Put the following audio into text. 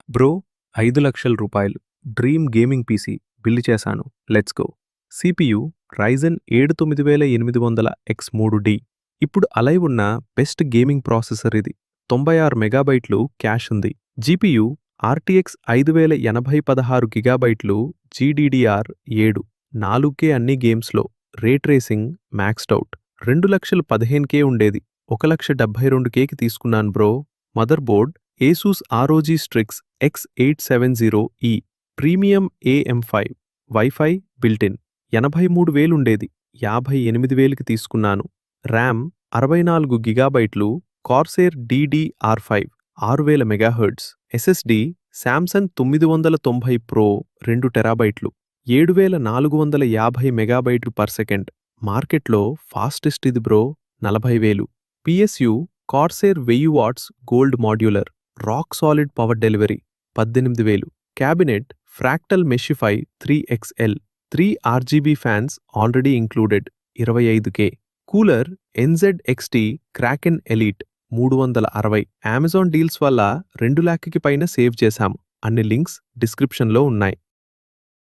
Bro, 5,00,000 dream gaming PC bill చేశాను. Let's go. CPU Ryzen 7 9800X3D. ఇప్పుడు alive ఉన్న best gaming processor ఇది. 96 మెగాబైట్లు క్యాష్ ఉంది. జీపీయూ ఆర్టీఎక్స్ 5080 16 గిగాబైట్లు జీడీడీఆర్ 7. 4K అన్ని గేమ్స్లో. రే ట్రేసింగ్ మ్యాక్స్డ్ అవుట్. 2,15,000 ఉండేది. 1,72,000కి తీసుకున్నాను bro. Motherboard Asus ROG Strix X870E premium AM5. Wifi built in. 83,000 ఉండేది. 58,000కి తీసుకున్నాను. ర్యామ్ 64 గిగాబైట్లు Corsair DDR5 6000 megahertz. SSD Samsung 990 pro 2 టెరాబైట్లు 7450 మెగాబైట్లు పర్ సెకండ్. మార్కెట్లో ఫాస్టెస్ట్ ఇది bro. 40,000. PSU Corsair 1000 watts gold modular rock solid power delivery 18,000. Cabinet Fractal Meshify 3XL 3 RGB fans already included 25K. Cooler NZXT Kraken Elite 360. Amazon deals వల్ల 2 లక్షకి పైన save చేశాము. అన్ని links డిస్క్రిప్షన్లో ఉన్నాయి.